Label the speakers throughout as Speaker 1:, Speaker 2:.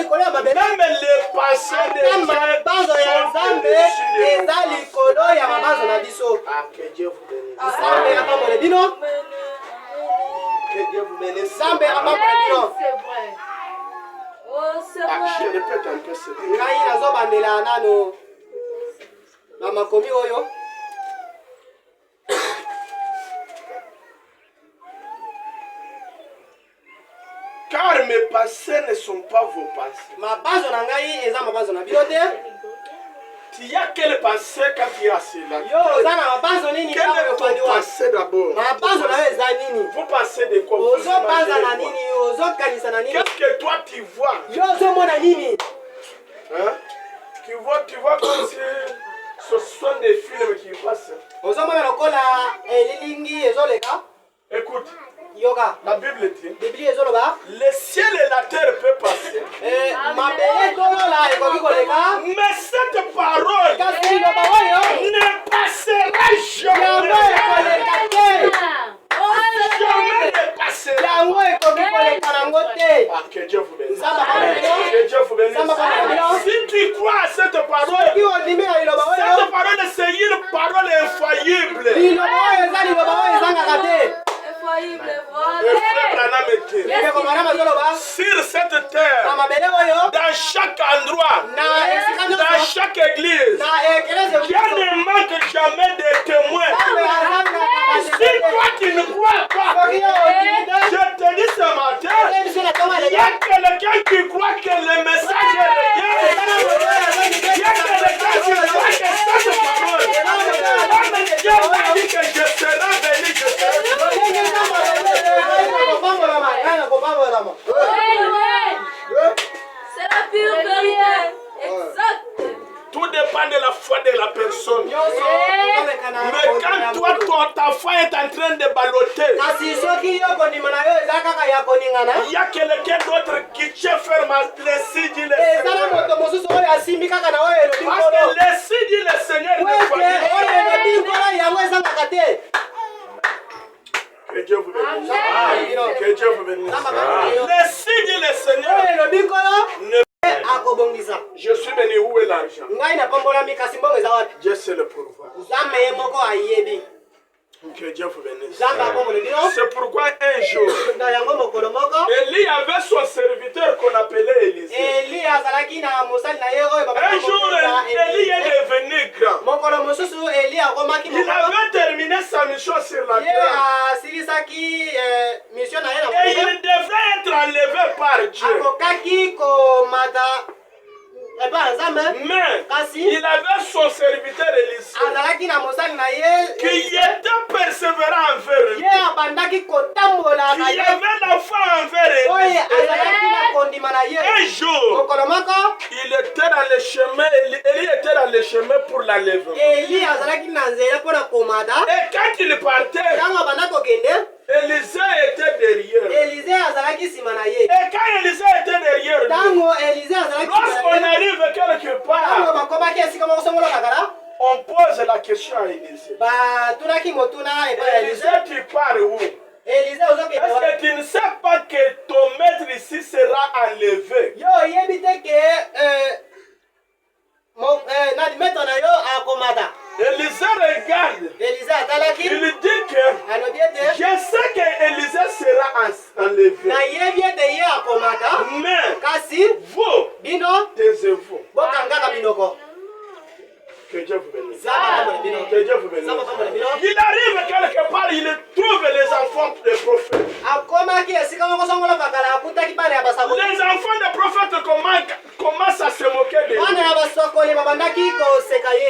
Speaker 1: Même les pensées des gens sont. Ah, que Dieu vous bénisse. Que Dieu vous bénisse.
Speaker 2: C'est vrai. Oh, c'est vrai.
Speaker 1: Je répète un peu ce car mes pensées ne sont pas vos pensées. Il y a quelle pensée quand il y a cela? Quelle est ton pensée d'abord? Vous pensez de quoi? Vous imaginez quoi? Qu'est-ce que toi tu vois? Hein? Tu vois comme si ce sont des films qui passent. Écoute, la Bible dit, le ciel et la terre peuvent passer. Mais cette parole ne passera jamais. Jamais ne passera. Ah, que Dieu vous bénisse. Que Dieu vous bénisse. Si tu crois à cette parole, c'est une parole infaillible. Sur cette terre, dans chaque endroit, dans chaque église, Dieu ne manque jamais de témoins. Si toi tu ne crois pas, je te dis ce matin, il y a quelqu'un qui croit que le message est réel. Il y a quelqu'un qui croit que cette parole, comme Dieu m'a dit que je serai béni, je serai béni.
Speaker 2: C'est la pure vérité. Exact.
Speaker 1: Tout dépend de la foi de la personne. Mais quand toi, ta foi est en train de balloter, il y a quelqu'un d'autre qui tient ferme les signes. Parce que les signes, le Seigneur ne que Dieu vous bénisse. Que Dieu vous bénisse. Les signes, le Seigneur ne. Je suis venu, où est l'argent? Dieu sait le pourvoir. Que Dieu vous bénisse. C'est pourquoi un jour, Élie avait son serviteur qu'on appelait Élisée. Un jour, Élie est devenu grand. Il avait terminé sa mission sur la terre. Et il devait être enlevé par Dieu. Mais il avait son serviteur Élisée qui était persévérant envers lui, qui avait la foi envers Élisée. Un jour, il était dans le chemin, Élie était dans le chemin pour l'enlèvement. Et quand il partait, Élisée était derrière. Et quand Élisée était derrière lui, lorsqu'on arrive quelque part, on pose la question à Élisée. Élisée, tu pars où? Est-ce que tu ne sais pas que ton maître ici sera enlevé? Élisée regarde. Il dit que je sais que Élisée sera enlevé. Mais vous, taisez-vous. Que Dieu vous bénisse. Que Dieu vous bénisse. Il arrive quelque part, il trouve les enfants des prophètes. Les enfants des prophètes commencent à se moquer de lui.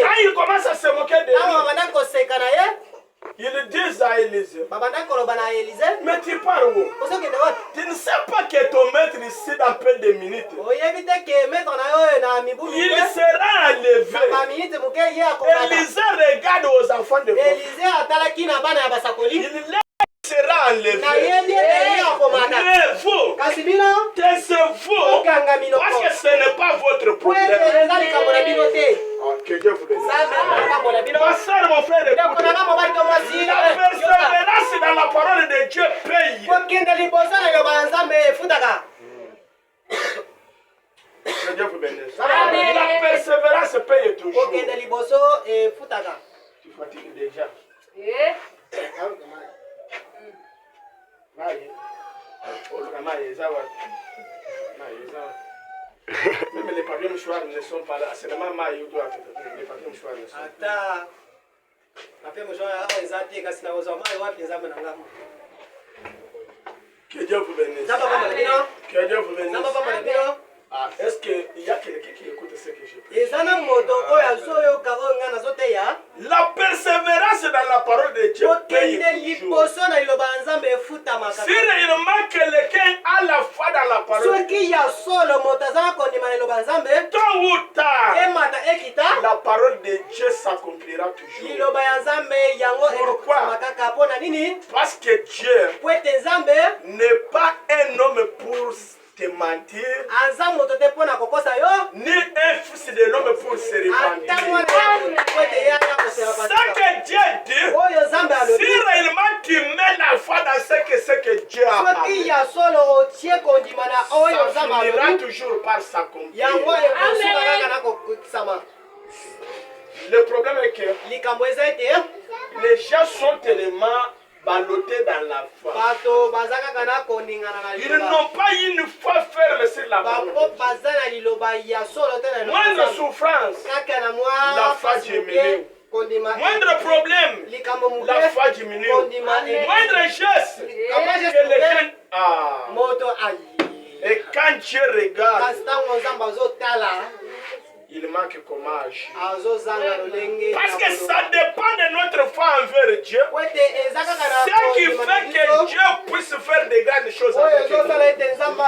Speaker 1: Quand ils commencent à se moquer de lui, ils disent à Élisée, mais tu pars où? Tu ne sais pas que ton maître ici dans peu de minutes, il sera enlevé. Élisée regarde aux enfants de prophète. Il sera enlevé. Mais vous, taisez-vous, parce que ce n'est pas votre problème. Que Dieu vous bénisse. Ma soeur, mon frère, écoute. La persévérance dans la parole de Dieu paye. Que Dieu vous bénisse.
Speaker 2: Amen.
Speaker 1: La persévérance paye toujours.
Speaker 3: kokende liboso efutaka.
Speaker 1: Tu fatigues déjà. Même les papiers mouchoirs ne sont pas là. C'est seulement Maï où doit être. Les papiers mouchoirs ne sont pas là.
Speaker 3: Ata ape mouchoir awa eza te kasi na kozwa mai wapi nzambe na ngambo.
Speaker 1: Que Dieu vous bénisse.
Speaker 3: Nzambe apambola bino.
Speaker 1: Que Dieu vous bénisse.
Speaker 3: Nzambe apambola bino.
Speaker 1: Ah, est-ce qu'il y a quelqu'un qui écoute ce que je dis?
Speaker 3: Eza na moto oyo azoyoka oyo nga nazoteya.
Speaker 1: La persévérance dans la parole de Dieu paye
Speaker 3: Kokende
Speaker 1: toujours.
Speaker 3: liboso na liloba ya nzambe efutamaka.
Speaker 1: Si réellement quelqu'un a la foi dans la parole de Dieu,
Speaker 3: soki ya solo moto aza na kondima na liloba ya nzambe
Speaker 1: tôt ou tard,
Speaker 3: emata ekita
Speaker 1: la parole de Dieu s'accomplira toujours.
Speaker 3: liloba ya nzambe yango ekokama kaka mpo na nini?
Speaker 1: Parce que Dieu
Speaker 3: po ete nzambe
Speaker 1: n'est pas un homme pour te mentir,
Speaker 3: aza moto te mpo na kokosa yo
Speaker 1: ni un fils de l'homme pour se
Speaker 3: ata
Speaker 1: repentir.
Speaker 3: mwana ya moto po ete yaya kosela
Speaker 1: Ce
Speaker 3: pasika
Speaker 1: que Dieu dit,
Speaker 3: oyo nzambe
Speaker 1: si
Speaker 3: alobi
Speaker 1: réellement tu mets la foi dans ce que Dieu a
Speaker 3: soki
Speaker 1: parlé,
Speaker 3: ya solo otie kondima na oyo
Speaker 1: ça
Speaker 3: nzambe
Speaker 1: finira
Speaker 3: alobi
Speaker 1: toujours par s'accomplir.
Speaker 3: yango ekosuka kaka na kokisama.
Speaker 1: Le problème est que
Speaker 3: likambo eza ete
Speaker 1: les gens sont tellement ballottés dans la foi.
Speaker 3: bato baza kaka na koningana na
Speaker 1: Ils
Speaker 3: liloba
Speaker 1: n'ont pas une foi ferme sur la parole.
Speaker 3: bango baza na liloba ya solo te na liloba ya
Speaker 1: Moindre
Speaker 3: nzambe.
Speaker 1: souffrance,
Speaker 3: kaka na
Speaker 1: La
Speaker 3: mwa
Speaker 1: foi
Speaker 3: fasi
Speaker 1: diminue.
Speaker 3: moke kondima
Speaker 1: moindre problème,
Speaker 3: likambo moke
Speaker 1: la foi diminue.
Speaker 3: kondima
Speaker 1: Moindre geste,
Speaker 3: Kama geste
Speaker 1: quelqu'un. Ah.
Speaker 3: moto ayi
Speaker 1: Et quand Dieu regarde,
Speaker 3: kasi ntango nzambe azotala
Speaker 1: il manque comment agir.
Speaker 3: azozanga lolenge
Speaker 1: Parce que ça dépend de notre foi envers Dieu.
Speaker 3: po ete eza kaka na
Speaker 1: Ce qui
Speaker 3: kondima na
Speaker 1: fait
Speaker 3: biso
Speaker 1: que Dieu puisse faire de grandes choses
Speaker 3: oyo
Speaker 1: avec nous.
Speaker 3: ezosala ete nzambe